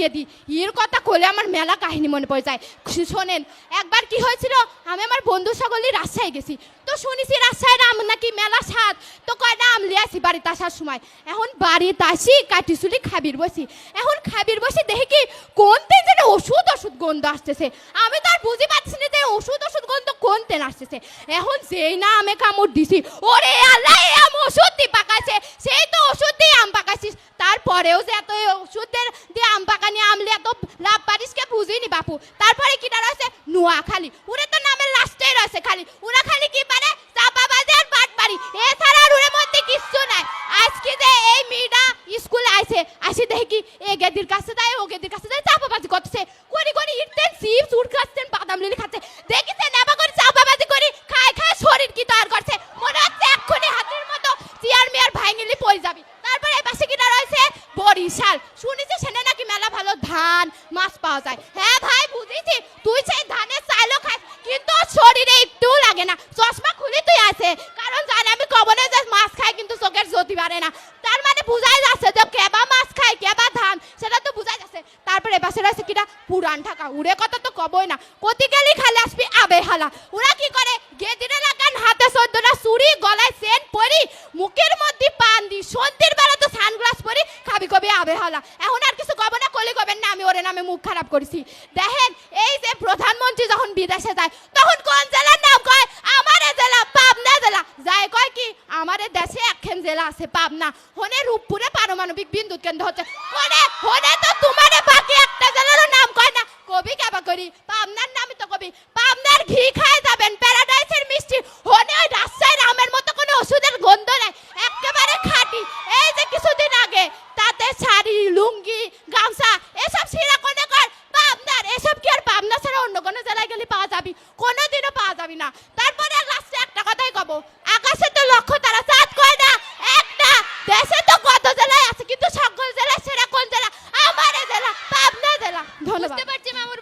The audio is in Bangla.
গেদি এর কথা কইলে আমার মেলা কাহিনী মনে পড়ে যায়। শোনেন, একবার কি হয়েছিল, আমি আমার বন্ধু সকলে রাজশাহী গেছি, তো শুনেছি রাজশাহীর আম নাকি মেলা স্বাদ, তো কয়টা আম লিয়ে আসি বাড়িতে আসার সময়। এখন বাড়িতে আসি কাটি চুলি খাবির বসি, এখন খাবির বসি দেখি কি কোনতে যেন ওষুধ গন্ধ আসতেছে। আমি তো আর বুঝি পাচ্ছি না যে ওষুধ গন্ধ কোনতে আসতেছে। এখন যেই না আমি কামড় দিছি, ওরে আল্লাহ আম ওষুধ দিয়ে পাকাইছে, সেই তো ওষুধ দিয়ে আম পাকাইছিস। তারপরেও যে এত ওষুধের দিয়ে আম পাকানি আমলে এত লাভ পারিস কে বুঝিনি বাপু। তারপরে কিটা রয়েছে নোয়াখালী, ওরে তো নামের লাস্টে রয়েছে খালি, ওরা খালি কি পারে চাপাবাজি আর বাটপারি, এছাড়া আর ওর মধ্যে কিচ্ছু নাই। আজকে যে এই মেয়েটা স্কুলে আইছে, আসি দেখি কি এ গেদির কাছে যায় ও গেদির কাছে যায় চাপাবাজি করতেছে, করি করি ইটতেন চিপস উঠ খাচ্ছেন বাদাম লিলি খাচ্ছে, দেখিছে নেবা করে চাপাবাজি করি খায় খায় শরীর কি তৈরি করছে, মনে হচ্ছে এক্ষুনি হাতের মতো চেয়ার মেয়ার ভাঙিলি পড়ে যাবি। তারপরে এই পাশে কিটা রয়েছে বরিশাল, শুনেছি সেখানে নাকি মেলা ভালো ধান মাছ পাওয়া যায়। হ্যাঁ ভাই বুঝেছি, তুই সেই ধানের চাইলো খাস কিন্তু শরীরে একটু লাগে না, চশমা খুলে তুই আছে, কারণ জানি আমি কবনে যে মাছ খাই কিন্তু চোখের জ্যোতি বাড়ে না, তার মানে বুঝাই যাচ্ছে যে কেবা মাছ খায় কেবা ধান, সেটা তো বুঝাই যাচ্ছে। তারপরে এপাশে রয়েছে কিটা পুরান ঢাকা, উড়ে কথা তো কবই না, কতি গেলি খালি আসবি আবে হালা। ওরা কি করে গেদিরে লাগান হাতে 14টা চুড়ি গলায় চেন পরি মুখের মধ্যে পান দি, সন্ধ্যের বেলা তো সানগ্লাস পরি খাবি কবি আবে হালা। এখন আর কিছু কব না, কলি কবেন না আমি ওরে নামে মুখ খারাপ করেছি। দেখেন এই যে প্রধানমন্ত্রী যখন বিদেশে যায় তখন কোন জেলার নাম কয়, আমারে জেলা পাবনা জেলা, যায় কয় কি আমারে দেশে একখান জেলা আছে পাবনা, হনে রূপপুরে পারমাণবিক বিদ্যুৎ কেন্দ্র হচ্ছে, হনে তো তোমারে বাকি একটা জেলারও নাম কয় না, কবি কেবা করি পাবনার নামই তো কবি, পাবনার ঘি খায় যাবেন প্যারাডাইসের মিষ্টি, হনে ওই রাজশাহীর আমের মতো কোনো ওষুধের গন্ধ নাই, একেবারে খাঁটি। এই যে কিছুদিন আগে তাতে শাড়ি লুঙ্গি গামছা এসব সিরা কোনে কর পাবনার, এসব কি আর পাবনা ছাড়া অন্য কোনো জেলায় গেলে পাওয়া যাবি, কোনোদিনও পাওয়া যাবি না। তারপরে লাস্টে একটা কথাই কব, আকাশে তো লক্ষ্য তারা চাঁদ কয় না একটা, দেশে তো কত জেলায় আছে কিন্তু সকল জেলায় সেরা কোন জেলা, আমার জেলা পাবনা জেলা। ধন্যবাদ। বুঝতে পারছি মামুর